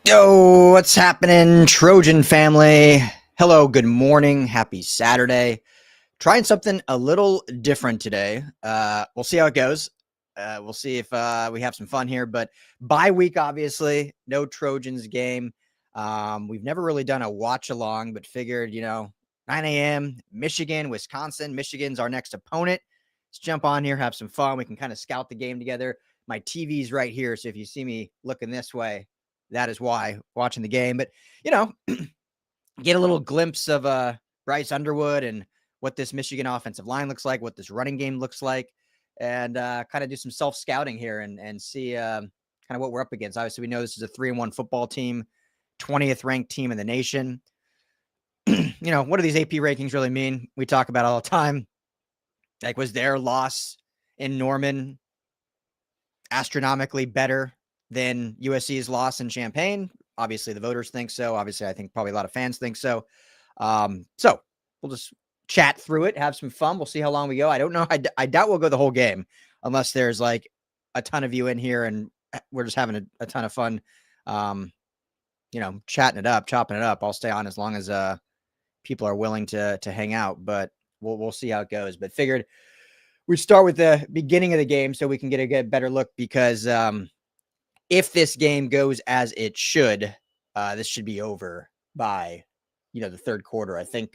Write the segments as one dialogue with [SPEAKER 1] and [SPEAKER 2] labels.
[SPEAKER 1] Yo, what's happening, Trojan family? Hello, good morning, happy Saturday. Trying something a little different today. We'll see how it goes. We'll see if we have some fun here. But bye week, obviously, no Trojans game. We've never really done a watch along, but figured, 9 a.m. Michigan, Wisconsin. Michigan's our next opponent. Let's jump on here, have some fun. We can kind of scout the game together. My TV's right here, so if you see me looking this way, that is why, watching the game. But get a little glimpse of Bryce Underwood and what this Michigan offensive line looks like, what this running game looks like, and kind of do some self-scouting here and see kind of what we're up against. Obviously, we know this is a 3-1 football team, 20th ranked team in the nation. What do these AP rankings really mean? We talk about it all the time. Like, was their loss in Norman astronomically better than USC's loss in Champaign? Obviously, the voters think so. Obviously, I think probably a lot of fans think so. So we'll just chat through it, have some fun. We'll see how long we go. I don't know. I doubt we'll go the whole game unless there's like a ton of you in here and we're just having a ton of fun, chatting it up, chopping it up. I'll stay on as long as people are willing to hang out, but we'll see how it goes. But figured we start with the beginning of the game so we can get a better look, because if this game goes as it should, this should be over by, the third quarter. I think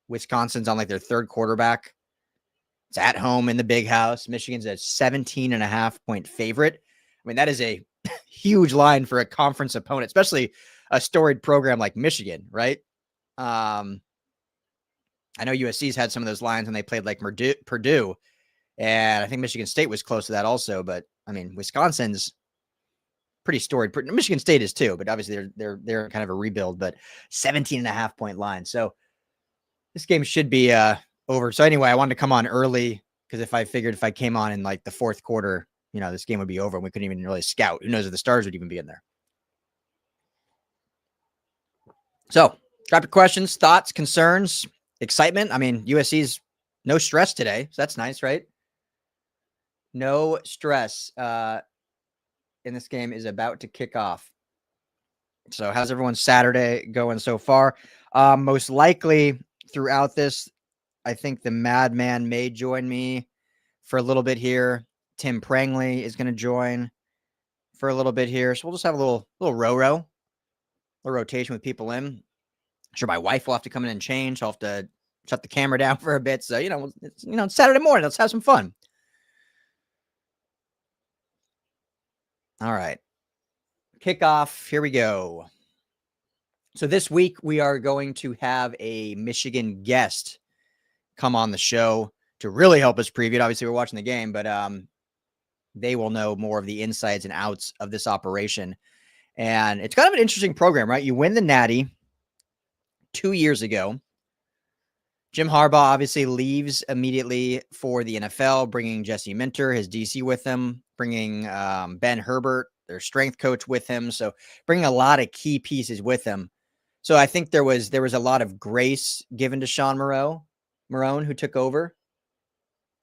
[SPEAKER 1] Wisconsin's on like their third quarterback. It's at home in the big house. Michigan's a 17.5-point favorite. I mean, that is a huge line for a conference opponent, especially a storied program like Michigan, right? I know USC's had some of those lines when they played like Purdue, and I think Michigan State was close to that also. But I mean, Wisconsin's pretty storied. Michigan State is too, but obviously they're kind of a rebuild. But 17.5-point line, so this game should be over. So anyway, I wanted to come on early because if I came on in like the fourth quarter, this game would be over and we couldn't even really scout. Who knows if the stars would even be in there? So drop your questions, thoughts, concerns, excitement. I mean, USC's no stress today, so that's nice, right? No stress in this game is about to kick off. So how's everyone's Saturday going so far? Most likely throughout this, I think the Madman may join me for a little bit here. Tim Prangley is going to join for a little bit here. So we'll just have a little rotation with people in. I'm sure my wife will have to come in and change. I'll have to shut the camera down for a bit. So, it's Saturday morning. Let's have some fun. All right. Kickoff. Here we go. So this week we are going to have a Michigan guest come on the show to really help us preview it. Obviously, we're watching the game, but they will know more of the insides and outs of this operation. And it's kind of an interesting program, right? You win the Natty 2 years ago. Jim Harbaugh obviously leaves immediately for the NFL, bringing Jesse Minter, his DC, with him, bringing Ben Herbert, their strength coach, with him. So bringing a lot of key pieces with him. So I think there was a lot of grace given to Sean Marone, who took over.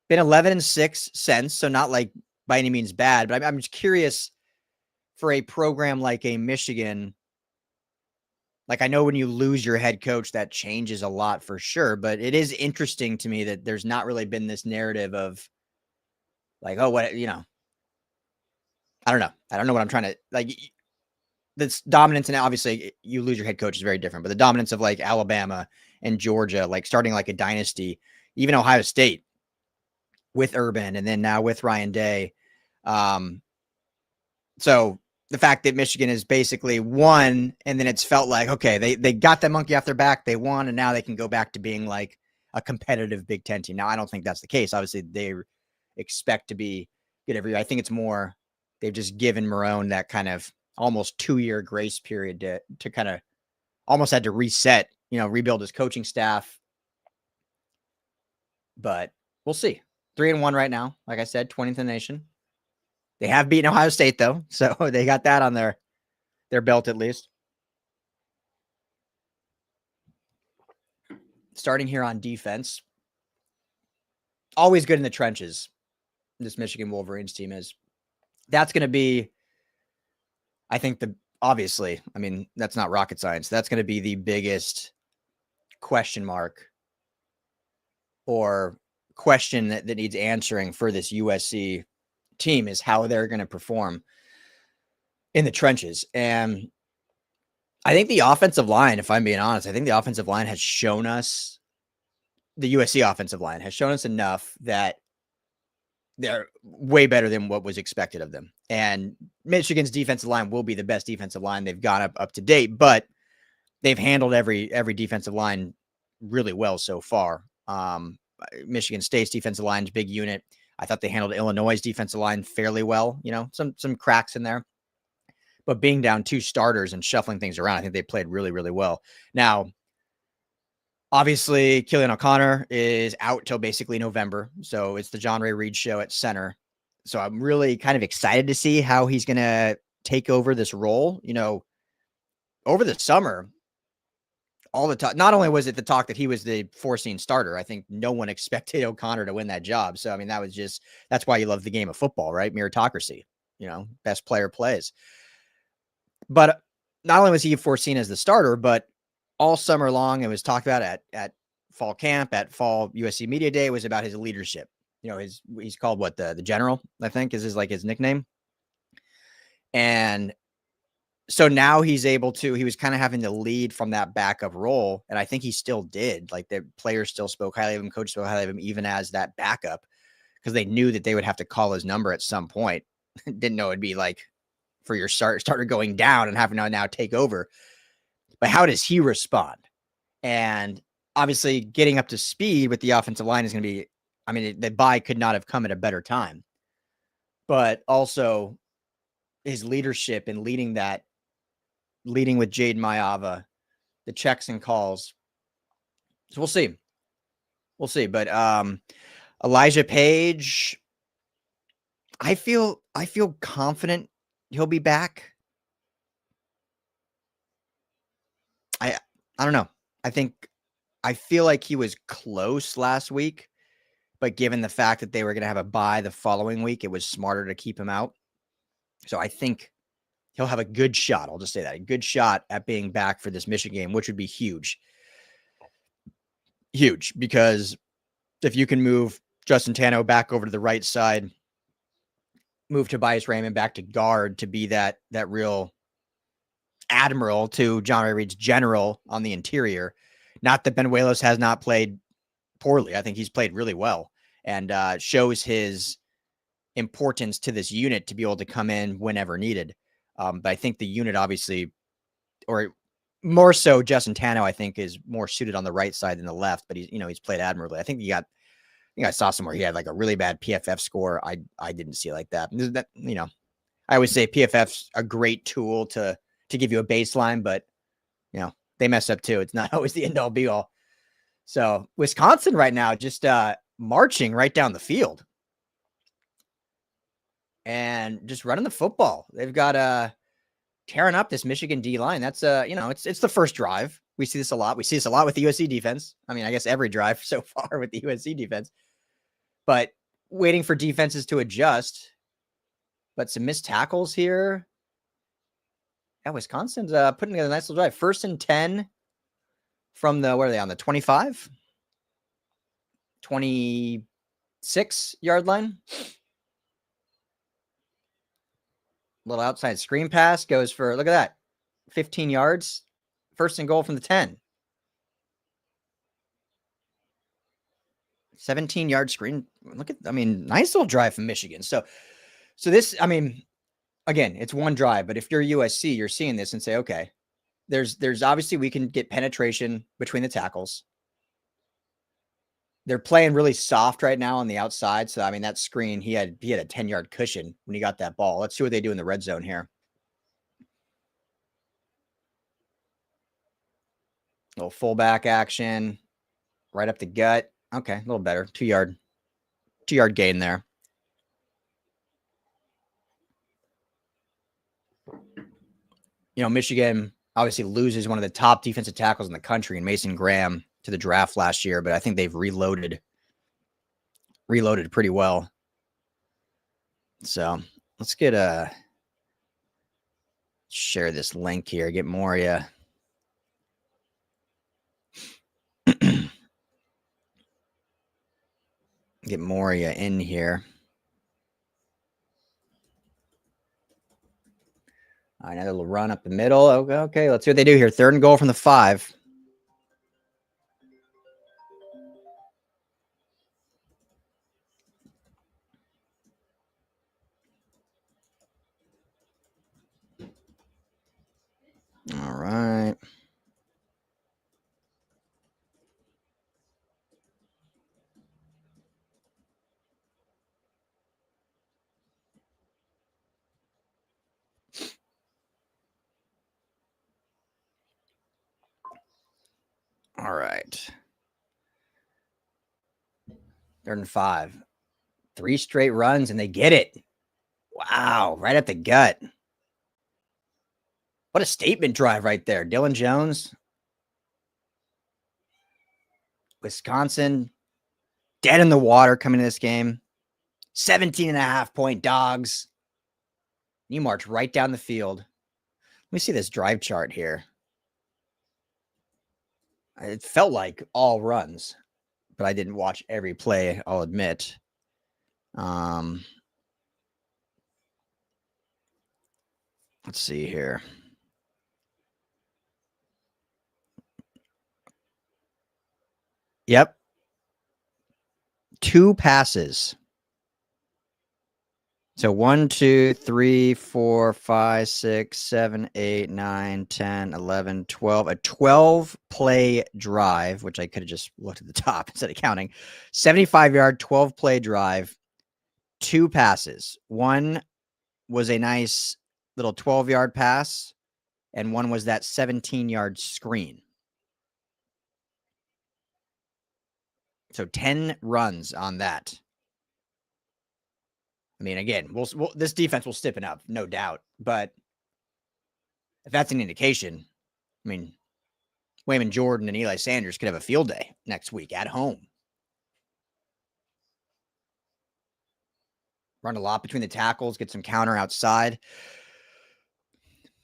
[SPEAKER 1] Been 11-6 since, so not like by any means bad, but I'm just curious for a program like a Michigan. Like, I know when you lose your head coach, that changes a lot for sure, but it is interesting to me that there's not really been this narrative of like, oh, what, I don't know. I don't know what I'm trying to, like, this dominance. And obviously you lose your head coach is very different, but the dominance of like Alabama and Georgia, like starting like a dynasty, even Ohio State with Urban, and then now with Ryan Day. So the fact that Michigan is basically won, and then it's felt like, okay, they got that monkey off their back, they won, and now they can go back to being like a competitive Big Ten team. Now, I don't think that's the case. Obviously, they expect to be good every year. I think it's more they've just given Marone that kind of almost 2-year grace period to kind of almost had to reset, rebuild his coaching staff. But we'll see. 3-1 right now. Like I said, 20th in the nation. They have beaten Ohio State, though, so they got that on their belt at least. Starting here on defense. Always good in the trenches, this Michigan Wolverines team is. That's going to be, I think, obviously, I mean, that's not rocket science. That's going to be the biggest question mark or question that needs answering for this USC team is how they're going to perform in the trenches. And I think the offensive line, if I'm being honest, I think the offensive line has shown us, the USC offensive line has shown us enough that they're way better than what was expected of them. And Michigan's defensive line will be the best defensive line they've got up to date, but they've handled every defensive line really well so far. Michigan State's defensive line's big unit. I thought they handled Illinois' defensive line fairly well. You know, some cracks in there, but being down 2 starters and shuffling things around, I think they played really, really well. Now, obviously, Killian O'Connor is out till basically November, so it's the John Ray Reed show at center. So I'm really kind of excited to see how he's going to take over this role. You know, over the summer, all the talk, not only was it the talk that he was the foreseen starter, I think no one expected O'Connor to win that job. So, I mean, that's why you love the game of football, right? Meritocracy, you know, best player plays. But not only was he foreseen as the starter, but all summer long, it was talked about at fall camp, at fall USC Media Day, was about his leadership. You know, he's called what, the general, I think is his nickname. And so now he was kind of having to lead from that backup role. And I think he still did. Like, the players still spoke highly of him, coach spoke highly of him, even as that backup, because they knew that they would have to call his number at some point. Didn't know it'd be like for your starter going down and having to now take over. But how does he respond? And obviously getting up to speed with the offensive line is going to be, I mean, the bye could not have come at a better time. But also his leadership and leading with Jaden Mayava, the checks and calls. So we'll see. But Elijah Page, I feel confident he'll be back. I don't know. I feel like he was close last week, but given the fact that they were going to have a bye the following week, it was smarter to keep him out. So I think he'll have a good shot. I'll just say that, a good shot at being back for this Michigan game, which would be huge. Huge, because if you can move Justin Tano back over to the right side, move Tobias Raymond back to guard to be that real admiral to John Ray Reed's general on the interior. Not that Benuelos has not played poorly. I think he's played really well and shows his importance to this unit to be able to come in whenever needed. But I think the unit obviously, or more so Justin Tano, I think is more suited on the right side than the left, but he's played admirably. I think I saw somewhere he had like a really bad PFF score. I didn't see it like that. I always say PFF's a great tool to give you a baseline, but they mess up too. It's not always the end all be all. So Wisconsin right now, just marching right down the field and just running the football. They've got tearing up this Michigan D line. That's it's the first drive. We see this a lot. We see this a lot with the USC defense. I mean, I guess every drive so far with the USC defense, but waiting for defenses to adjust. But some missed tackles here. Yeah, Wisconsin's putting together a nice little drive. 1st and 10 from what are they on, the 25? 26 yard line. Little outside screen pass goes for, look at that, 15 yards. 1st and goal from the 10. 17-yard screen. Nice little drive from Michigan. So this, again, it's one drive, but if you're USC, you're seeing this and say, okay, there's obviously we can get penetration between the tackles. They're playing really soft right now on the outside. So, that screen, he had a 10-yard cushion when he got that ball. Let's see what they do in the red zone here. Little fullback action right up the gut. Okay, a little better. 2-yard gain there. Michigan obviously loses one of the top defensive tackles in the country in Mason Graham to the draft last year, but I think they've reloaded pretty well. So let's get Share this link here. Get Moria. Get Moria in here. All right, another little run up the middle. Okay, let's see what they do here. 3rd and goal from the 5. All right. All right. 3rd and 5. 3 straight runs, and they get it. Wow, right at the gut. What a statement drive right there. Dylan Jones. Wisconsin, dead in the water coming to this game. 17.5-point dogs. You march right down the field. Let me see this drive chart here. It felt like all runs, but I didn't watch every play, I'll admit. Let's see here. Yep. 2 passes. So 1, 2, 3, 4, 5, 6, 7, 8, 9, 10, 11, 12. A 12-play drive, which I could have just looked at the top instead of counting. 75-yard, 12-play drive, 2 passes. One was a nice little 12-yard pass, and one was that 17-yard screen. So 10 runs on that. I mean, again, this defense will stiffen up, no doubt. But if that's an indication, I mean, Wayman Jordan and Eli Sanders could have a field day next week at home. Run a lot between the tackles, get some counter outside.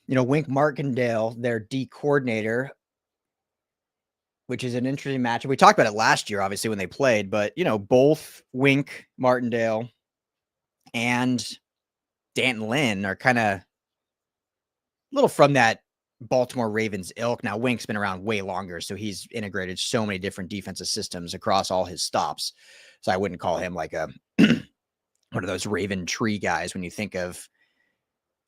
[SPEAKER 1] You know, Wink Martindale, their D coordinator, which is an interesting matchup. We talked about it last year, obviously, when they played. But, you know, both Wink Martindale and Danton Lynn are kind of a little from that Baltimore Ravens ilk. Now, Wink's been around way longer, so he's integrated so many different defensive systems across all his stops. So I wouldn't call him like a one of those Raven tree guys when you think of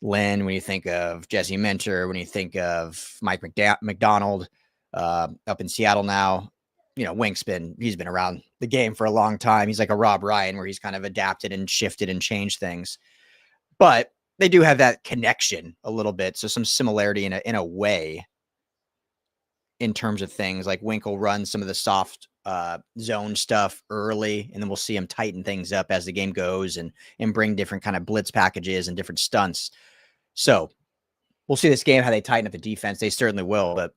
[SPEAKER 1] Lynn, when you think of Jesse Mentor, when you think of Mike McDonald up in Seattle now. You know, he's been around the game for a long time. He's like a Rob Ryan where he's kind of adapted and shifted and changed things. But they do have that connection a little bit. So some similarity in a way in terms of things. Like Wink will run some of the soft zone stuff early, and then we'll see him tighten things up as the game goes and bring different kind of blitz packages and different stunts. So we'll see this game, how they tighten up the defense. They certainly will, but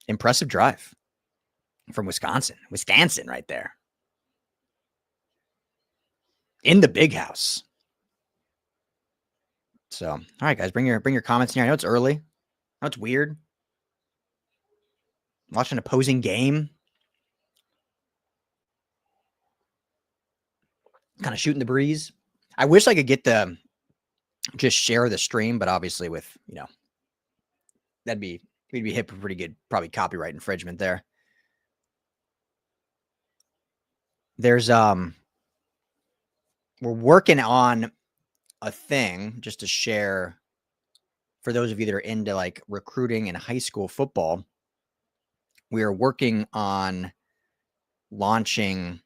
[SPEAKER 1] impressive drive from Wisconsin right there in the big house. So, all right, guys, bring your comments in here. I know it's early. I know it's weird. Watch an opposing game. Kind of shooting the breeze. I wish I could get just share the stream, but obviously with, you know, we'd be hit for pretty good, probably copyright infringement there. There's, we're working on a thing just to share for those of you that are into like recruiting and high school football. We are working on launching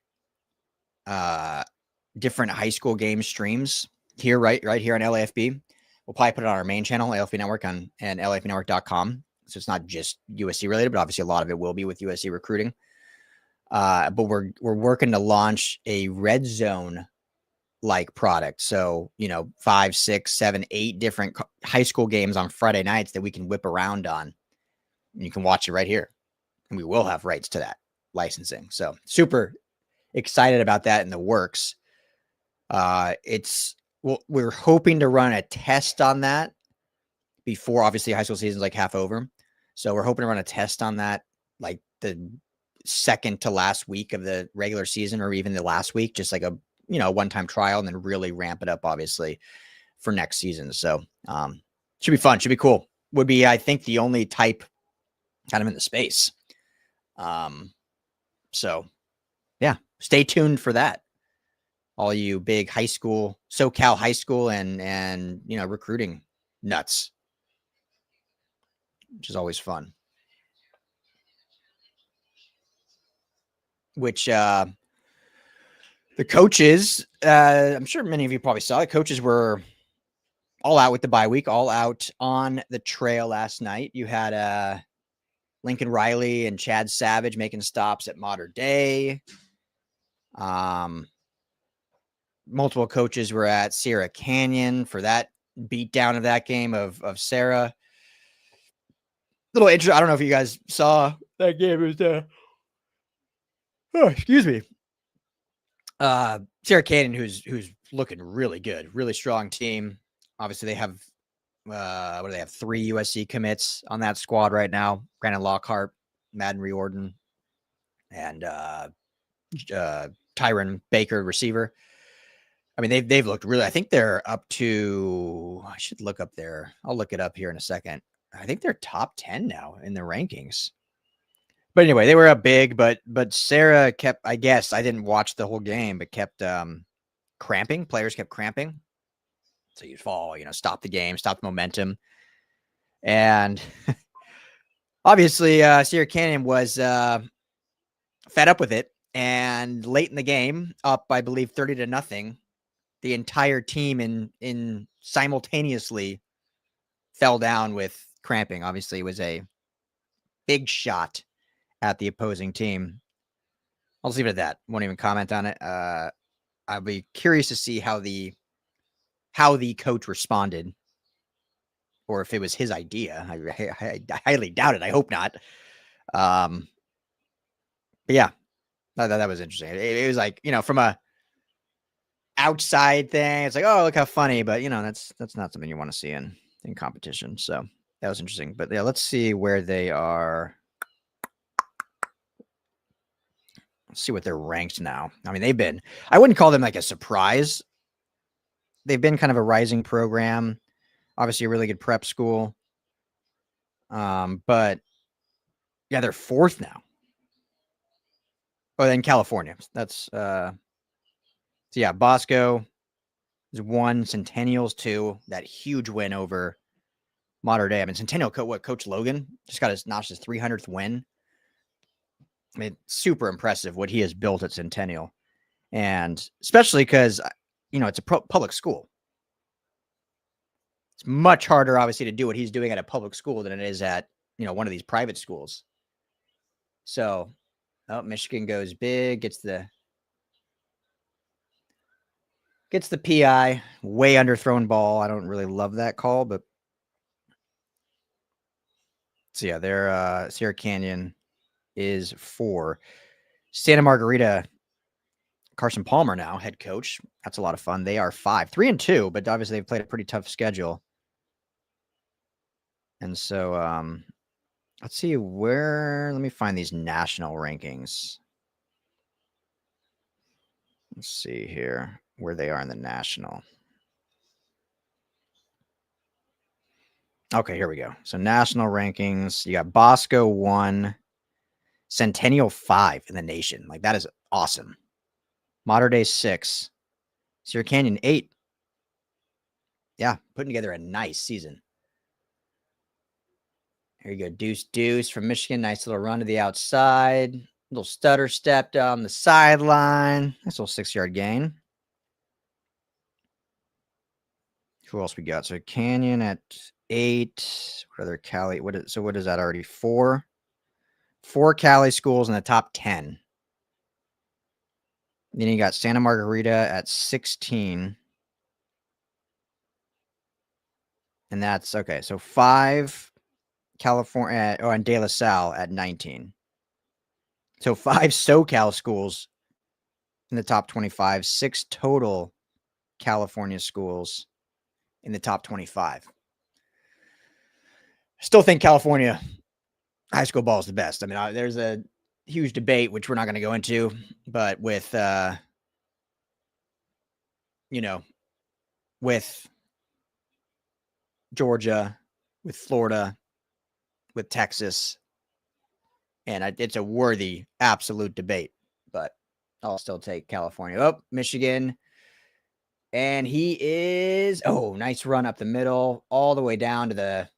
[SPEAKER 1] different high school game streams here, right here on LAFB. We'll probably put it on our main channel, LAFB Network, and LAFBnetwork.com. So it's not just USC related, but obviously a lot of it will be with USC recruiting. But we're working to launch a red zone like product. So, you know, 5, 6, 7, 8 different high school games on Friday nights that we can whip around on. And you can watch it right here. And we will have rights to that licensing. So super excited about that in the works. We're hoping to run a test on that before, obviously, high school season's like half over. So we're hoping to run a test on that, like the second to last week of the regular season, or even the last week, just like a one-time trial, and then really ramp it up, obviously, for next season. So should be fun, should be cool. Would be, I think, the only type kind of in the space. So yeah, stay tuned for that, all you big high school, SoCal high school and recruiting nuts, which is always fun. Which the coaches, I'm sure many of you probably saw it. Coaches were all out with the bye week, all out on the trail last night. You had Lincoln Riley and Chad Savage making stops at Mater Dei. Multiple coaches were at Sierra Canyon for that beatdown of that game of Sarah. Little intro. I don't know if you guys saw that game. It was excuse me. Sierra Canyon, who's looking really good, really strong team. Obviously, they have what do they have? 3 USC commits on that squad right now. Brandon Lockhart, Madden Riordan, and Tyron Baker, receiver. I mean, they've looked really. I think they're up to. I should look up there. I'll look it up here in a second. I think they're top 10 now in the rankings. But anyway, they were up big. But Sarah kept. I guess I didn't watch the whole game, but kept cramping. Players kept cramping. So you'd fall. Stop the game, stop the momentum, and obviously Sierra Canyon was fed up with it. And late in the game, up I believe 30-0. The entire team in simultaneously fell down with cramping. Obviously, it was a big shot at the opposing team. I'll just leave it at that. Won't even comment on it. I'll be curious to see how the coach responded, or if it was his idea. I highly doubt it. I hope not. But yeah, that was interesting. It was like, from a outside thing, it's like, oh, look how funny, but that's not something you want to see in competition. So that was interesting. But yeah, let's see where they are. Let's see what they're ranked now. I mean, I wouldn't call them like a surprise. They've been kind of a rising program, obviously a really good prep school. But yeah, they're 4th now. Oh, in California. That's so yeah, Bosco is 1, Centennial's 2. That huge win over Mater Dei. I mean, Centennial Coach Logan just got his 300th win. I mean, super impressive what he has built at Centennial, and especially because it's a public school. It's much harder, obviously, to do what he's doing at a public school than it is at one of these private schools. So, Michigan goes big, gets the PI, way underthrown ball. I don't really love that call, but so yeah, they're Sierra Canyon is 4. Santa Margarita, Carson Palmer now head coach. That's a lot of fun. They are 5, 3-2, but obviously they've played a pretty tough schedule. And so let's see let me find these national rankings. Let's see here where they are in the national. Okay, here we go. So national rankings, you got Bosco 1, Centennial 5 in the nation. Like, that is awesome. Mater Dei 6, Sierra Canyon 8. Yeah, putting together a nice season. Here you go, Deuce from Michigan. Nice little run to the outside. Little stutter step down the sideline. Nice little 6-yard gain. Who else we got? So Canyon at 8. What other Cali? What is that already? 4 Cali schools in the top 10. Then you got Santa Margarita at 16. And that's okay. So 5 California, and De La Salle at 19. So 5 SoCal schools in the top 25, 6 total California schools in the top 25. Still think California high school ball is the best. I mean, there's a huge debate, which we're not going to go into, but with, with Georgia, with Florida, with Texas, and it's a worthy, absolute debate, but I'll still take California. Oh, Michigan. And he is, nice run up the middle, all the way down to the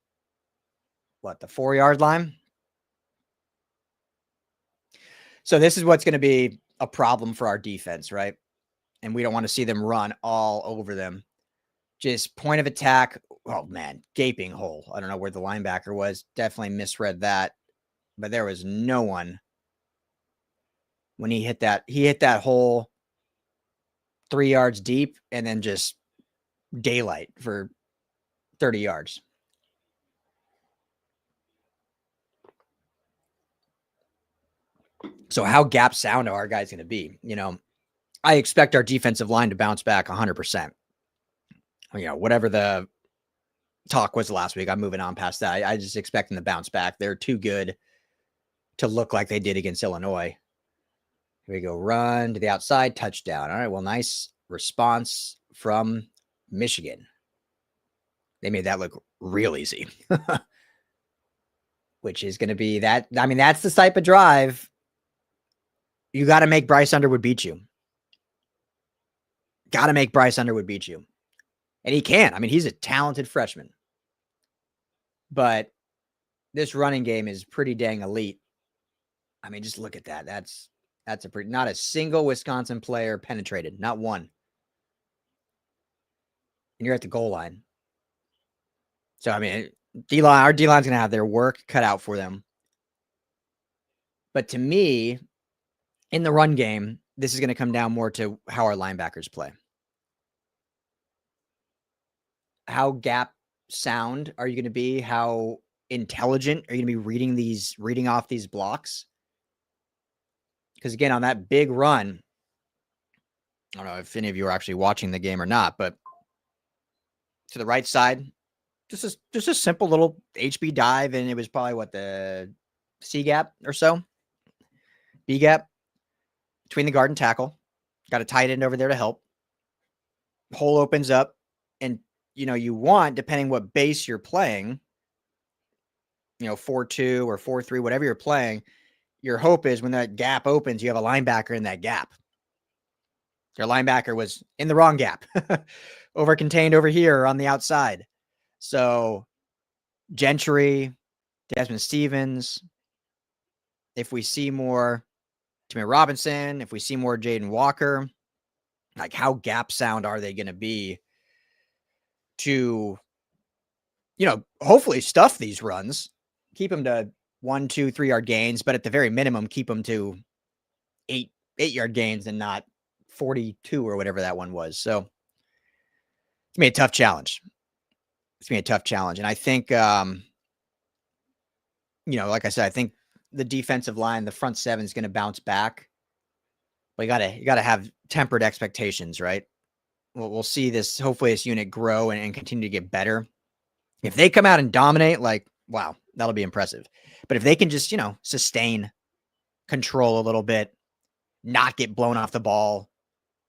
[SPEAKER 1] 4-yard line. So this is what's going to be a problem for our defense, right? And we don't want to see them run all over them. Just point of attack. Oh, man, gaping hole. I don't know where the linebacker was. Definitely misread that. But there was no one when he hit that. He hit that hole 3 yards deep and then just daylight for 30 yards. So how gap sound are our guys going to be? I expect our defensive line to bounce back 100%. Whatever the talk was last week, I'm moving on past that. I just expect them to bounce back. They're too good to look like they did against Illinois. Here we go. Run to the outside, touchdown. All right, well, nice response from Michigan. They made that look real easy, which is going to be that. I mean, that's the type of drive you got to make Bryce Underwood beat you. Got to make Bryce Underwood beat you. And he can. I mean, he's a talented freshman. But this running game is pretty dang elite. I mean, just look at that. That's a pretty, not a single Wisconsin player penetrated. Not one. And you're at the goal line. So, I mean, our D-line's going to have their work cut out for them. But to me, in the run game, this is going to come down more to how our linebackers play. How gap sound are you going to be? How intelligent are you going to be reading off these blocks? Because again, on that big run, I don't know if any of you are actually watching the game or not, but to the right side, just a simple little HB dive, and it was probably the C gap or so, B gap between the guard and tackle. Got a tight end over there to help. Hole opens up, and you want, depending what base you're playing, 4-2 or 4-3, whatever you're playing, your hope is when that gap opens, you have a linebacker in that gap. Your linebacker was in the wrong gap, over contained over here on the outside. So Gentry, Desmond Stevens, if we see more Timmy Robinson, if we see more Jaden Walker, like how gap sound are they going to be to, hopefully stuff these runs, keep them to 1, 2, 3 yard gains, but at the very minimum, keep them to 8 yard gains and not 42 or whatever that one was. So it's going to be a tough challenge. And I think, like I said, I think the defensive line, the front seven is going to bounce back. But you gotta have tempered expectations, right? We'll see this, hopefully this unit grow and continue to get better. If they come out and dominate, wow, that'll be impressive. But if they can just, sustain, control a little bit, not get blown off the ball,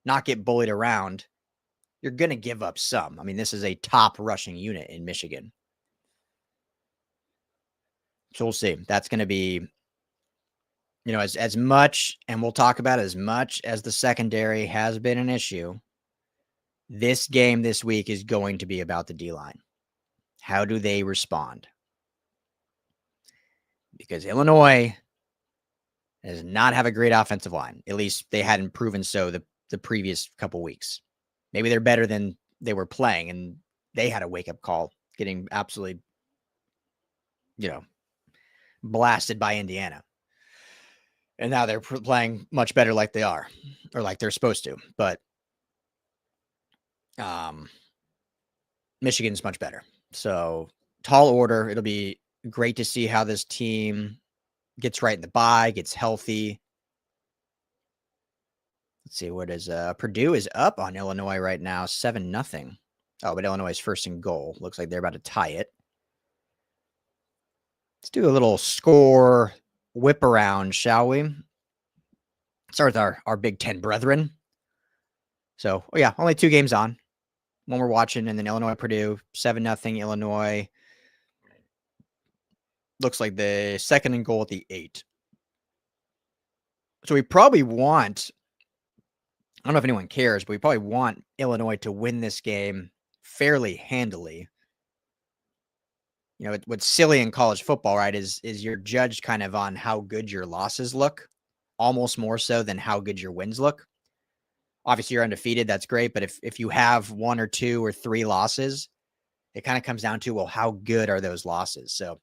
[SPEAKER 1] not get bullied around, you're going to give up some. I mean, this is a top rushing unit in Michigan. So we'll see. That's going to be, as much, and we'll talk about as much as the secondary has been an issue, this game this week is going to be about the D-line. How do they respond? Because Illinois does not have a great offensive line. At least they hadn't proven so the previous couple weeks. Maybe they're better than they were playing, and they had a wake-up call, getting absolutely, blasted by Indiana. And now they're playing much better like they are, or like they're supposed to. But Michigan's much better. So tall order. It'll be great to see how this team gets right in the bye, gets healthy. Let's see, what is Purdue is up on Illinois right now, 7-0. Oh, but Illinois is first and goal. Looks like they're about to tie it. Let's do a little score whip around, shall we? Start with our Big Ten brethren. So, yeah, only 2 games on. One we're watching, and then Illinois-Purdue, 7-0 Illinois. Looks like the second and goal at the 8. So we probably want, I don't know if anyone cares, but we probably want Illinois to win this game fairly handily. You know, what's silly in college football, right, is you're judged kind of on how good your losses look, almost more so than how good your wins look. Obviously, you're undefeated. That's great. But if you have 1 or 2 or 3 losses, it kind of comes down to, well, how good are those losses? So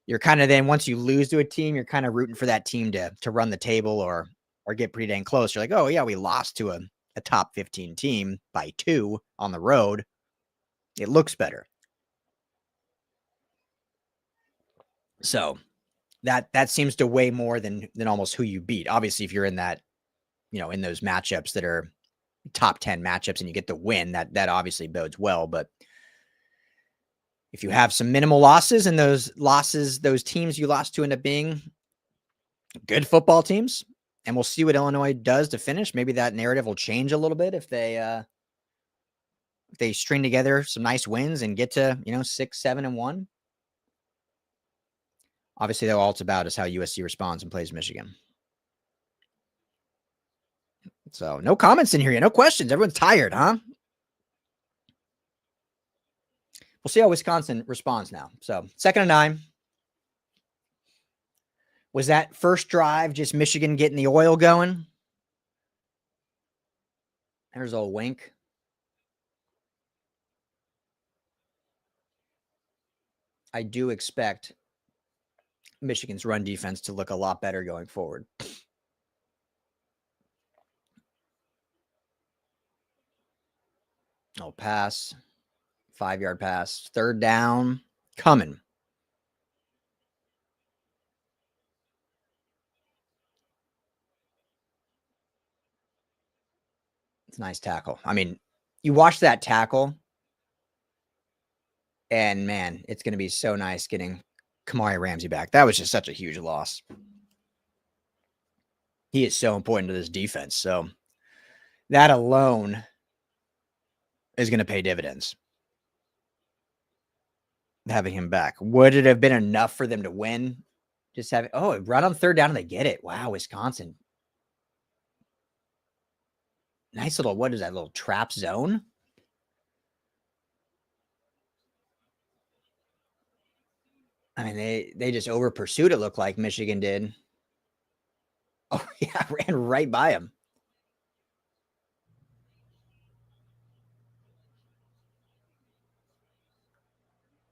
[SPEAKER 1] you're kind of then, once you lose to a team, you're kind of rooting for that team to run the table or get pretty dang close. You're like, oh, yeah, we lost to a top 15 team by 2 on the road. It looks better. So that seems to weigh more than almost who you beat. Obviously, if you're in that, you know, in those matchups that are top 10 matchups and you get the win, that obviously bodes well. But if you have some minimal losses and those teams you lost to end up being good football teams, and we'll see what Illinois does to finish. Maybe that narrative will change a little bit if they string together some nice wins and get to, 6, 7, and 1. Obviously, all it's about is how USC responds and plays Michigan. So no comments in here yet. No questions. Everyone's tired, huh? We'll see how Wisconsin responds now. So 2nd and 9. Was that first drive just Michigan getting the oil going? There's old Wink. I do expect Michigan's run defense to look a lot better going forward. Oh, pass. 5-yard pass. 3rd down. Coming. It's a nice tackle. I mean, you watch that tackle, and man, it's going to be so nice getting Kamari Ramsey back. That was just such a huge loss. He is so important to this defense. So that alone is going to pay dividends. Having him back. Would it have been enough for them to win? Just having, run on 3rd down and they get it. Wow, Wisconsin. Nice little, what is that, little trap zone? I mean, they just over pursued, it looked like Michigan did. Oh, yeah, ran right by him.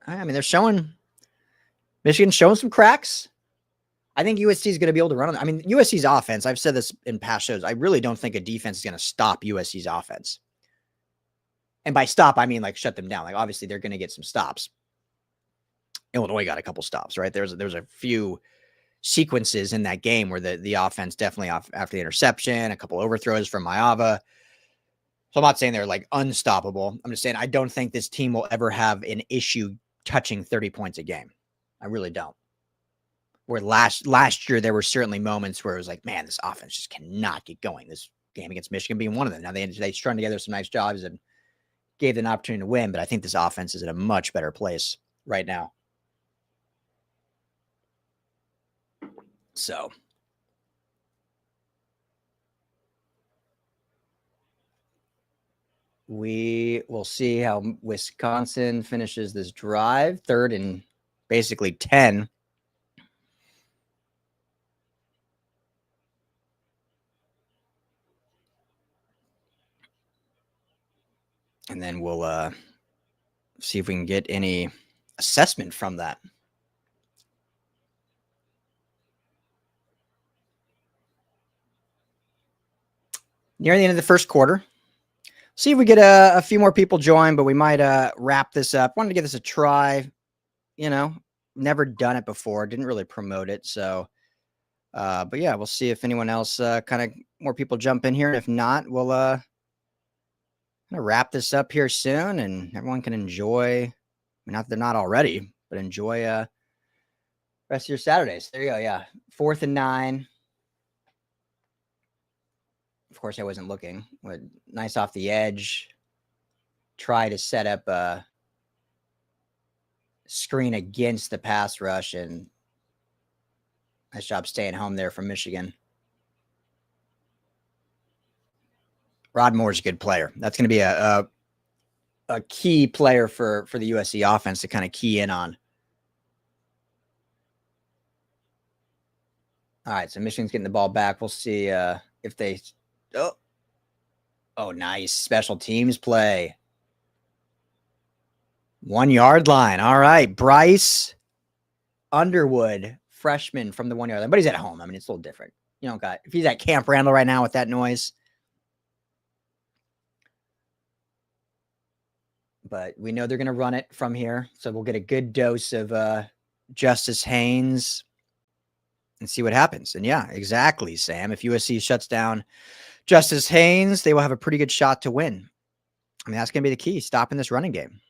[SPEAKER 1] I mean, they're showing, Michigan's showing some cracks. I think USC is going to be able to run on. I mean, USC's offense, I've said this in past shows, I really don't think a defense is going to stop USC's offense. And by stop, I mean like shut them down. Like obviously they're going to get some stops. Illinois got a couple stops, right? There's a few sequences in that game where the offense definitely off after the interception, a couple overthrows from Maava. So I'm not saying they're like unstoppable. I'm just saying I don't think this team will ever have an issue touching 30 points a game. I really don't. Where last year there were certainly moments where it was like, man, this offense just cannot get going. This game against Michigan being one of them. Now they strung together some nice jobs and gave them an opportunity to win, but I think this offense is in a much better place right now. So we will see how Wisconsin finishes this drive. 3rd and basically 10. And then we'll see if we can get any assessment from that. Near the end of the first quarter. See if we get a few more people join, but we might wrap this up. Wanted to give this a try. Never done it before. Didn't really promote it. So, but yeah, we'll see if anyone else kind of more people jump in here. And if not, we'll kind of wrap this up here soon and everyone can enjoy. I mean, not they're not already, but enjoy Rest of your Saturdays. There you go. Yeah. 4th and 9. Of course, I wasn't looking. Nice off the edge. Try to set up a screen against the pass rush, and nice job staying home there from Michigan. Rod Moore's a good player. That's going to be a key player for the USC offense to kind of key in on. All right, so Michigan's getting the ball back. We'll see if they oh, nice special teams play. 1 yard line. All right, Bryce Underwood, freshman from the 1 yard line, but he's at home. I mean, it's a little different. You don't got, if he's at Camp Randall right now with that noise. But we know they're going to run it from here. So we'll get a good dose of Justice Haynes and see what happens. And yeah, exactly, Sam. If USC shuts down Justice Haynes, they will have a pretty good shot to win. I mean, that's going to be the key, stopping this running game.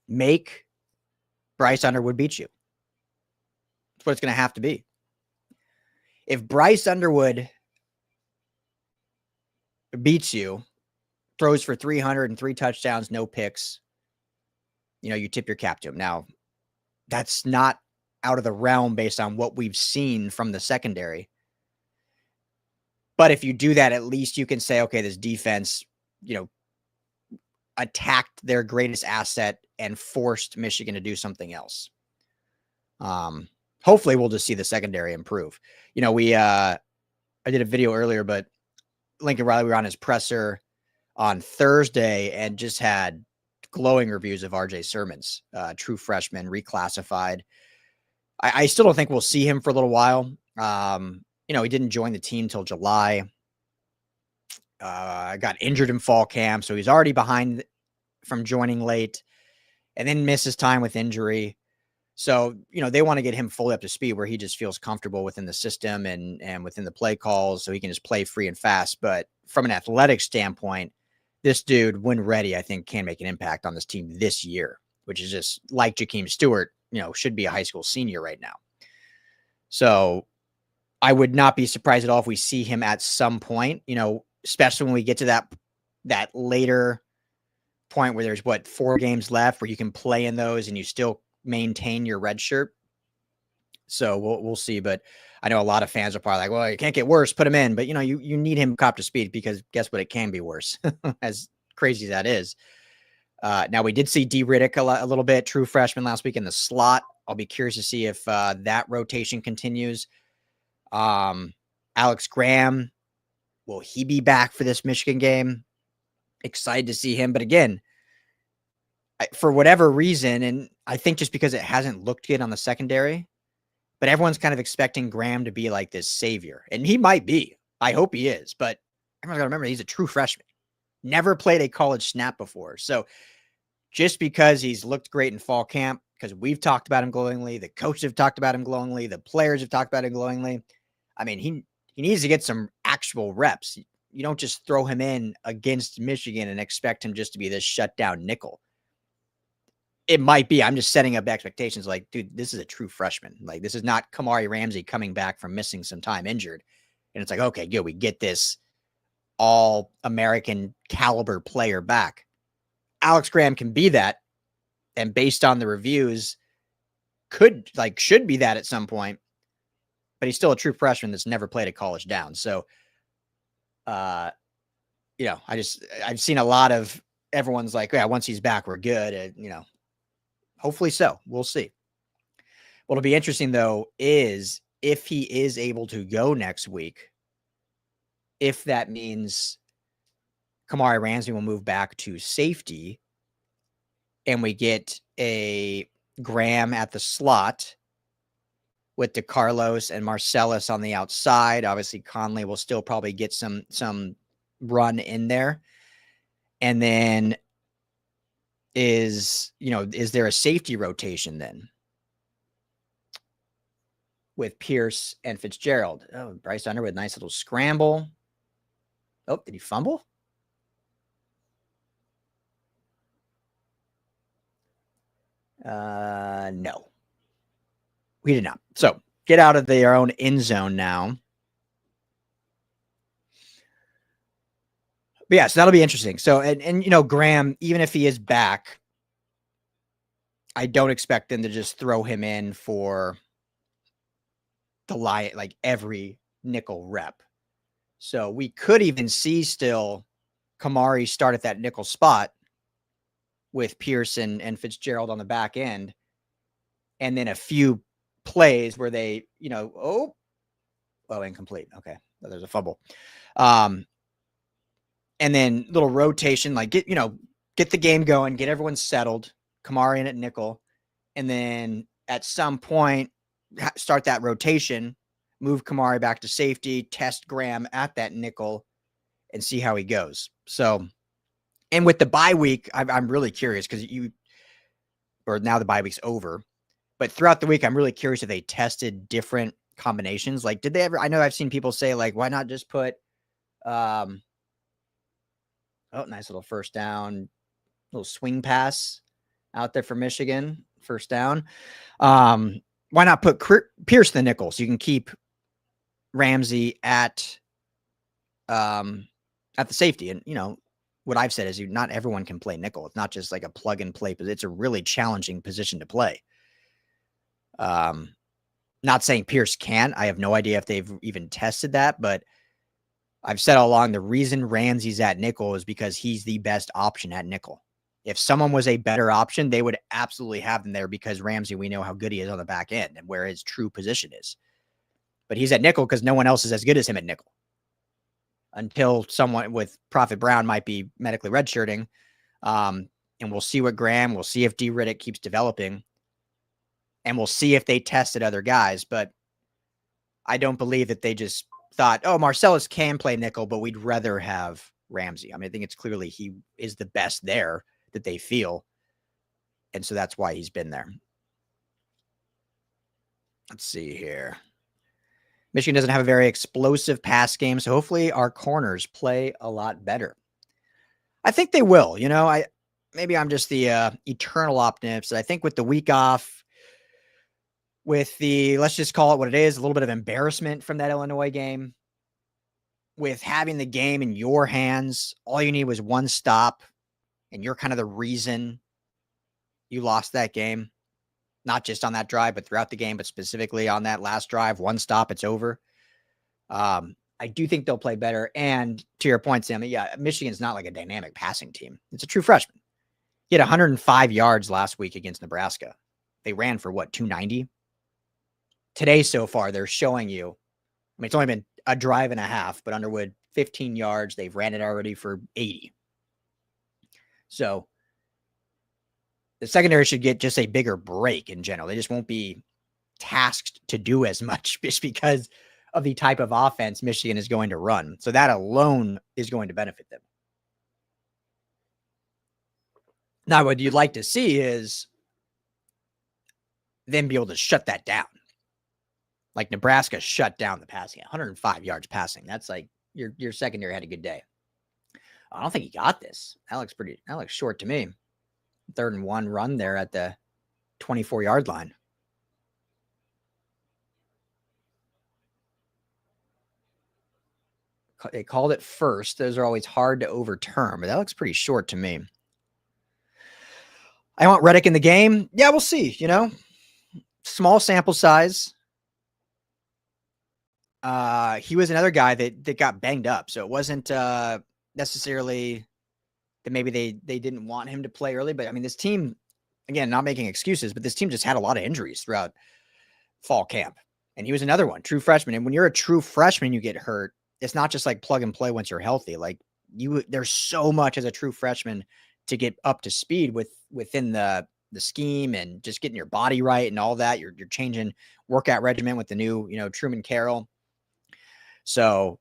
[SPEAKER 1] Make Bryce Underwood beat you. That's what it's going to have to be. If Bryce Underwood beats you, throws for 303 touchdowns, no picks, you tip your cap to him. Now, that's not out of the realm based on what we've seen from the secondary. But if you do that, at least you can say, okay, this defense, attacked their greatest asset and forced Michigan to do something else. Hopefully we'll just see the secondary improve. I did a video earlier, but Lincoln Riley, we were on his presser on Thursday and just had glowing reviews of RJ Sermons, true freshman, reclassified. I still don't think we'll see him for a little while. He didn't join the team till July. Got injured in fall camp, so he's already behind from joining late and then misses time with injury. So, they want to get him fully up to speed where he just feels comfortable within the system and within the play calls so he can just play free and fast. But from an athletic standpoint, this dude, when ready, I think can make an impact on this team this year, which is just like Jakeem Stewart, should be a high school senior right now. So I would not be surprised at all if we see him at some point, especially when we get to that later point where there's 4 games left where you can play in those and you still maintain your red shirt. So we'll see. But I know a lot of fans are probably like, well, you can't get worse, put him in. But, you need him cop to speed because guess what? It can be worse, as crazy as that is. Now, we did see D. Riddick a little bit, true freshman last week in the slot. I'll be curious to see if that rotation continues. Alex Graham, will he be back for this Michigan game? Excited to see him. But again, for whatever reason, and I think just because it hasn't looked good on the secondary, but everyone's kind of expecting Graham to be like this savior. And he might be. I hope he is. But everyone's got to remember he's a true freshman. Never played a college snap before. So just because he's looked great in fall camp, because we've talked about him glowingly, the coaches have talked about him glowingly, the players have talked about him glowingly. I mean, he needs to get some actual reps. You don't just throw him in against Michigan and expect him just to be this shutdown nickel. It might be. I'm just setting up expectations like, dude, this is a true freshman. Like, this is not Kamari Ramsey coming back from missing some time injured. And it's like, okay, good. We get this all-American caliber player back. Alex Graham can be that. And based on the reviews, should be that at some point. But he's still a true freshman that's never played a college down. So, I've seen a lot of everyone's like, yeah, once he's back, we're good. Hopefully so. We'll see. What'll be interesting, though, is if he is able to go next week, if that means Kamari Ramsey will move back to safety and we get a Graham at the slot with DeCarlos and Marcellus on the outside. Obviously, Conley will still probably get some run in there. And then is there a safety rotation then with Pierce and Fitzgerald? Oh, Bryce Underwood, nice little scramble. Oh, did he fumble? No. We did not. So get out of their own end zone now. But yeah, so that'll be interesting. So, and you know, Graham, even if he is back, I don't expect them to just throw him in for the Lion, like every nickel rep. So we could even see still Kamari start at that nickel spot with Pearson and Fitzgerald on the back end. And then a few plays where they, you know, incomplete. Okay. There's a fumble. And then little rotation, like get the game going, get everyone settled, Kamari in at nickel. And then at some point, start that rotation, move Kamari back to safety, test Graham at that nickel, and see how he goes. So, and with the bye week, I'm really curious because now the bye week's over, but throughout the week, I'm really curious if they tested different combinations. Like, did they ever? I know I've seen people say, like, why not just put, nice little first down, little swing pass out there for Michigan, first down. Why not put Pierce the nickel so you can keep Ramsey at the safety? And, you know, what I've said is not everyone can play nickel. It's not just like a plug and play, but it's a really challenging position to play. Not saying Pierce can. I have no idea if they've even tested that, but I've said all along the reason Ramsey's at nickel is because he's the best option at nickel. If someone was a better option, they would absolutely have them there because Ramsey, we know how good he is on the back end and where his true position is. But he's at nickel because no one else is as good as him at nickel. Until someone with Prophet Brown might be medically redshirting. And we'll see what Graham, we'll see if D. Riddick keeps developing. And we'll see if they tested other guys. But I don't believe that they just thought, oh, Marcellus can play nickel, but we'd rather have Ramsey. I mean, I think it's clearly he is the best there that they feel. And so that's why he's been there. Let's see here. Michigan doesn't have a very explosive pass game, so hopefully our corners play a lot better. I think they will. You know, maybe I'm just the eternal optimist. I think with the week off, with the, let's just call it what it is, a little bit of embarrassment from that Illinois game, with having the game in your hands, all you need was one stop, and you're kind of the reason you lost that game. Not just on that drive, but throughout the game, but specifically on that last drive, one stop, it's over. I do think they'll play better. And to your point, Sammy, yeah, Michigan's not like a dynamic passing team. It's a true freshman. He had 105 yards last week against Nebraska. They ran for what, 290? Today so far, they're showing you, I mean, it's only been a drive and a half, but Underwood, 15 yards. They've ran it already for 80. So the secondary should get just a bigger break in general. They just won't be tasked to do as much just because of the type of offense Michigan is going to run. So that alone is going to benefit them. Now, what you'd like to see is them be able to shut that down. Like Nebraska shut down the passing, 105 yards passing. That's like your secondary had a good day. I don't think he got this. That looks short to me. 3rd and 1 run there at the 24-yard line. They called it first. Those are always hard to overturn, but that looks pretty short to me. I want Riddick in the game. Yeah, we'll see. You know, small sample size. He was another guy that got banged up, so it wasn't necessarily that maybe they didn't want him to play early. But I mean, this team, again, not making excuses, but this team just had a lot of injuries throughout fall camp, and he was another one, true freshman. And when you're a true freshman, you get hurt. It's not just like plug and play once you're healthy. Like there's so much as a true freshman to get up to speed within the scheme and just getting your body right and all that. You're changing workout regimen with the new, Truman Carroll. So,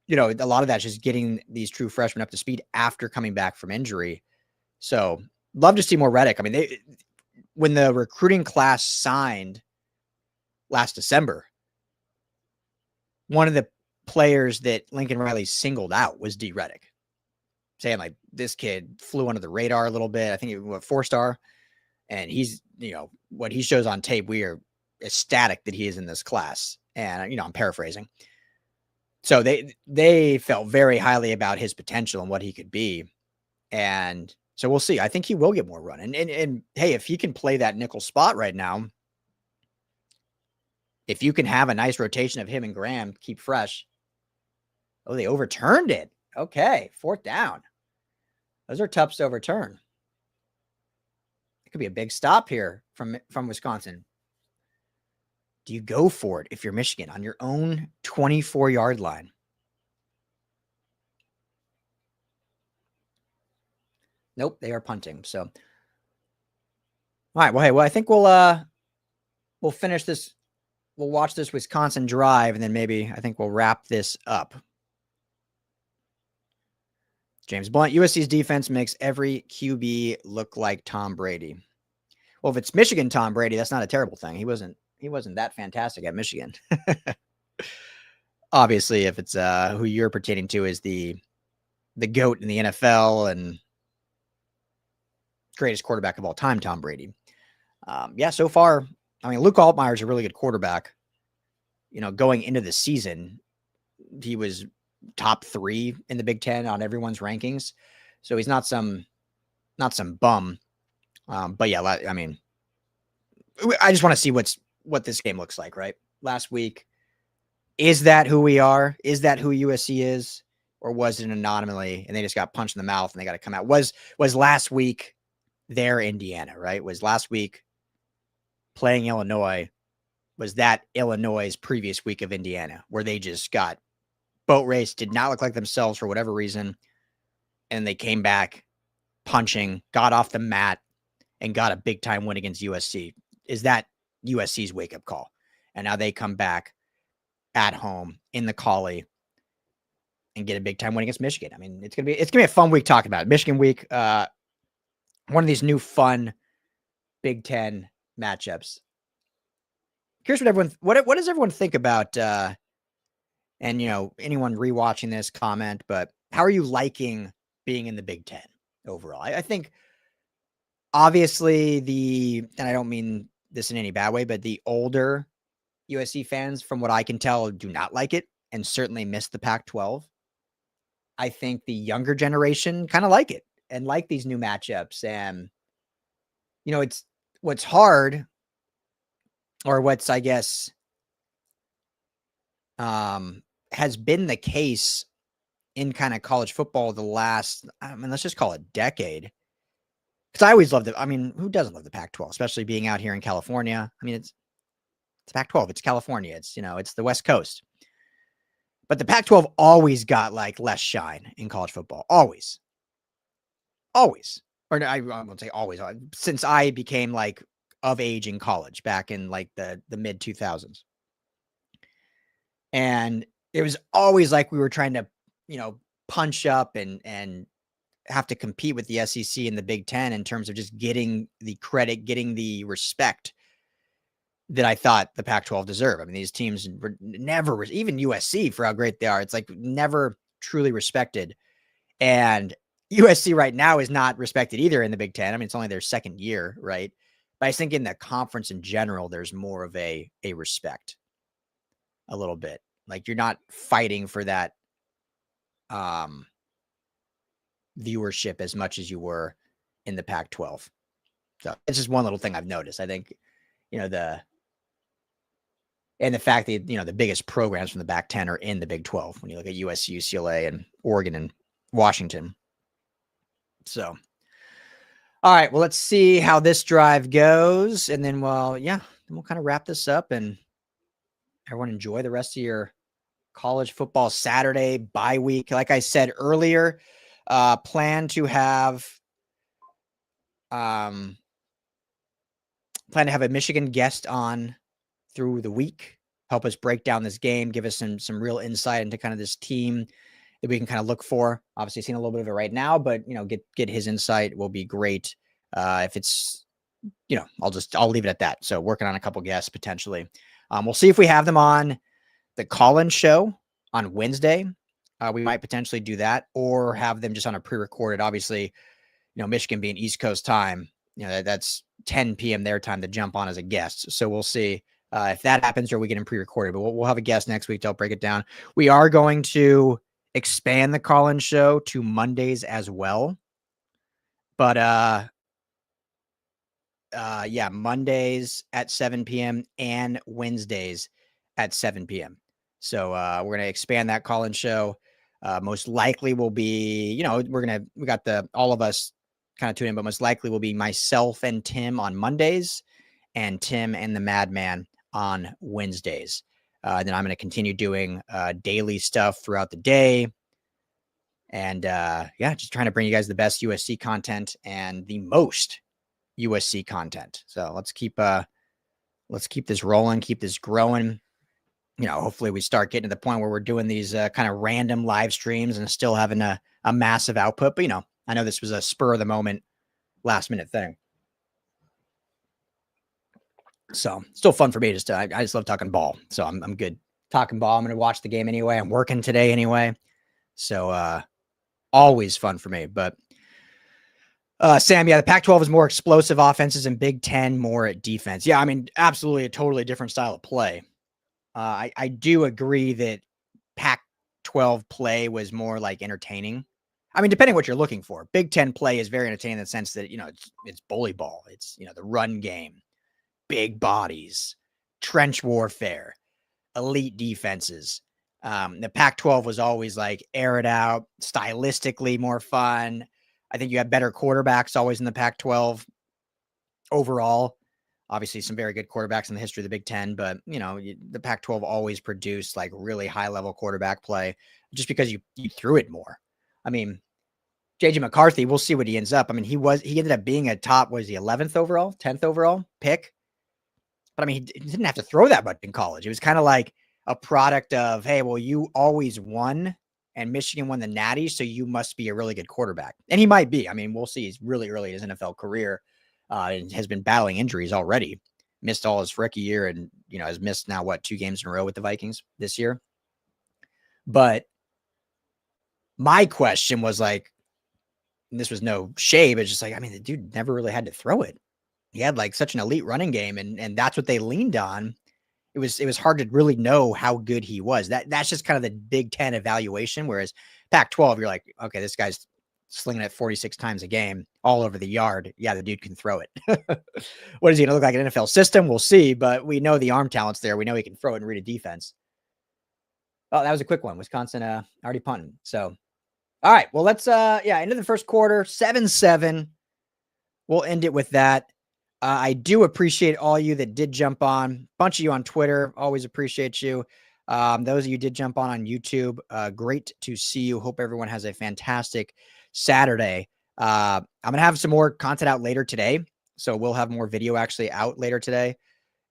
[SPEAKER 1] a lot of that's just getting these true freshmen up to speed after coming back from injury. So love to see more Riddick. I mean, when the recruiting class signed last December, one of the players that Lincoln Riley singled out was D. Riddick, saying like this kid flew under the radar a little bit. I think he was 4-star. And he's, what he shows on tape, we are ecstatic that he is in this class. And, I'm paraphrasing. So they felt very highly about his potential and what he could be. And so we'll see. I think he will get more run. And hey, if he can play that nickel spot right now, if you can have a nice rotation of him and Graham, keep fresh. Oh, they overturned it. Okay, 4th down. Those are tough to overturn. It could be a big stop here from Wisconsin. Do you go for it if you're Michigan on your own 24-yard line? Nope, they are punting. So, all right. Well, hey, I think we'll finish this. We'll watch this Wisconsin drive, and then maybe I think we'll wrap this up. James Blunt, USC's defense makes every QB look like Tom Brady. Well, if it's Michigan Tom Brady, that's not a terrible thing. He wasn't that fantastic at Michigan. Obviously, if it's who you're pertaining to is the GOAT in the NFL and greatest quarterback of all time, Tom Brady. So far, I mean, Luke Altmaier's a really good quarterback. Going into the season, he was top 3 in the Big Ten on everyone's rankings. So he's not some bum. But yeah, I mean, I just want to see what this game looks like, right? Last week, is that who we are? Is that who USC is? Or was it an anomaly and they just got punched in the mouth and they got to come out? Was last week their Indiana, right? Was last week playing Illinois, was that Illinois' previous week of Indiana, where they just got boat race, did not look like themselves for whatever reason, and they came back punching, got off the mat, and got a big-time win against USC. Is that USC's wake-up call? And now they come back at home in the Collie and get a big-time win against Michigan. I mean, it's gonna be a fun week talking about it. Michigan week, one of these new fun Big Ten matchups. Curious what does everyone think about? And anyone rewatching this, comment. But how are you liking being in the Big Ten overall? I think obviously and I don't mean this in any bad way, but the older USC fans, from what I can tell, do not like it and certainly miss the Pac-12. I think the younger generation kind of like it and like these new matchups. And, it's what's hard, or what's, I guess, has been the case in kind of college football the last, let's just call it decade. Because I always loved it. I mean, who doesn't love the Pac-12, especially being out here in California? I mean, it's Pac-12. It's California. It's, it's the West Coast. But the Pac-12 always got like less shine in college football. Always. Or I won't say always. Since I became like of age in college back in like the mid 2000s. And it was always like we were trying to, punch up and have to compete with the SEC and the Big Ten in terms of just getting the credit, getting the respect that I thought the Pac-12 deserved. I mean, these teams were never, even USC, for how great they are, it's like never truly respected. And USC right now is not respected either in the Big Ten. I mean, it's only their second year, right? But I think in the conference in general, there's more of a respect a little bit. Like you're not fighting for that viewership as much as you were in the Pac-12. So it's just one little thing I've noticed. I think, the fact that, the biggest programs from the Pac-10 are in the Big 12 when you look at USC, UCLA, and Oregon and Washington. So, all right, well, let's see how this drive goes. And then, we'll kind of wrap this up and everyone enjoy the rest of your college football Saturday bye week. Like I said earlier, plan to have a Michigan guest on through the week, help us break down this game, give us some real insight into kind of this team that we can kind of look for. Obviously seeing a little bit of it right now, but get his insight will be great. If it's, I'll leave it at that. So working on a couple guests potentially. We'll see if we have them on the call-in show on Wednesday. We might potentially do that or have them just on a pre-recorded. Obviously, Michigan being East Coast time, that's 10 p.m. their time to jump on as a guest. So we'll see if that happens or we get them pre-recorded. But we'll have a guest next week to help break it down. We are going to expand the call-in show to Mondays as well. But Mondays at 7 p.m. and Wednesdays at 7 p.m. So we're going to expand that call-in show. Most likely will be, we got all of us kind of tune in, but most likely will be myself and Tim on Mondays and Tim and the Madman on Wednesdays. Then I'm going to continue doing daily stuff throughout the day. And just trying to bring you guys the best USC content and the most USC content. So let's keep this rolling, keep this growing. Hopefully we start getting to the point where we're doing these kind of random live streams and still having a massive output. But I know this was a spur of the moment, last minute thing. So still fun for me. I just love talking ball. So I'm good talking ball. I'm going to watch the game anyway. I'm working today anyway. So always fun for me. But Sam, the Pac-12 is more explosive offenses and Big Ten more at defense. Yeah, I mean, absolutely a totally different style of play. I do agree that Pac-12 play was more like entertaining. I mean, depending what you're looking for. Big Ten play is very entertaining in the sense that, it's bully ball. It's, the run game, big bodies, trench warfare, elite defenses. The Pac-12 was always like air it out, stylistically more fun. I think you have better quarterbacks always in the Pac-12 overall. Obviously, some very good quarterbacks in the history of the Big Ten, but, the Pac-12 always produced like really high-level quarterback play just because you threw it more. I mean, J.J. McCarthy, we'll see what he ends up. I mean, he ended up being a top, 11th overall, 10th overall pick? But, I mean, he didn't have to throw that much in college. It was kind of like a product of, hey, well, you always won, and Michigan won the Natty, so you must be a really good quarterback. And he might be. I mean, we'll see. He's really early in his NFL career. And has been battling injuries already. Missed all his rookie year and, has missed now, 2 games in a row with the Vikings this year. But my question was like, and this was no shade, but just like, I mean, the dude never really had to throw it. He had like such an elite running game and that's what they leaned on. It was hard to really know how good he was. That's just kind of the Big Ten evaluation. Whereas Pac-12, you're like, okay, this guy's slinging it 46 times a game all over the yard. Yeah, the dude can throw it. What is he going to look like? An NFL system? We'll see, but we know the arm talent's there. We know he can throw it and read a defense. Oh, that was a quick one. Wisconsin already punting. So, all right. Well, let's into the first quarter, 7-7. We'll end it with that. I do appreciate all you that did jump on. Bunch of you on Twitter. Always appreciate you. Those of you did jump on YouTube. Great to see you. Hope everyone has a fantastic Saturday. I'm going to have some more content out later today. So we'll have more video actually out later today.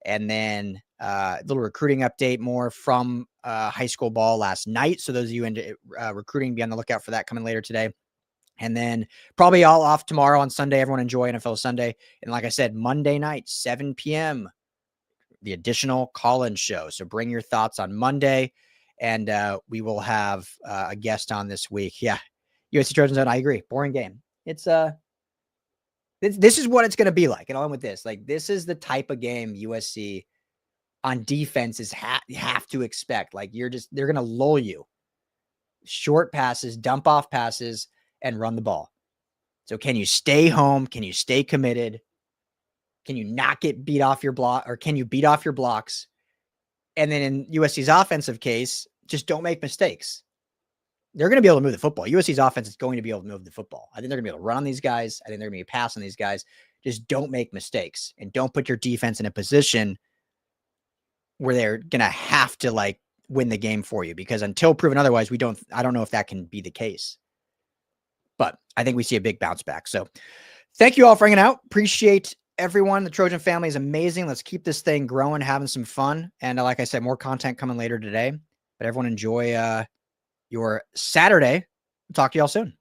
[SPEAKER 1] And then a little recruiting update more from high school ball last night. So those of you into recruiting, be on the lookout for that coming later today. And then probably all off tomorrow on Sunday. Everyone enjoy NFL Sunday. And like I said, Monday night, 7 p.m., the additional call-in show. So bring your thoughts on Monday. And we will have a guest on this week. Yeah. USC Trojans, I agree. Boring game. It's this is what it's going to be like. And I'll end with this. Like, this is the type of game USC on defense is have to expect. Like, they're going to lull you. Short passes, dump off passes, and run the ball. So can you stay home? Can you stay committed? Can you not get beat off your block, or can you beat off your blocks? And then in USC's offensive case, just don't make mistakes. They're going to be able to move the football. USC's offense is going to be able to move the football. I think they're going to be able to run on these guys. I think they're going to be passing these guys. Just don't make mistakes and don't put your defense in a position where they're going to have to like win the game for you, because until proven otherwise, I don't know if that can be the case. But I think we see a big bounce back. So thank you all for hanging out. Appreciate everyone. The Trojan family is amazing. Let's keep this thing growing, having some fun. And like I said, more content coming later today. But everyone enjoy your Saturday. Talk to y'all soon.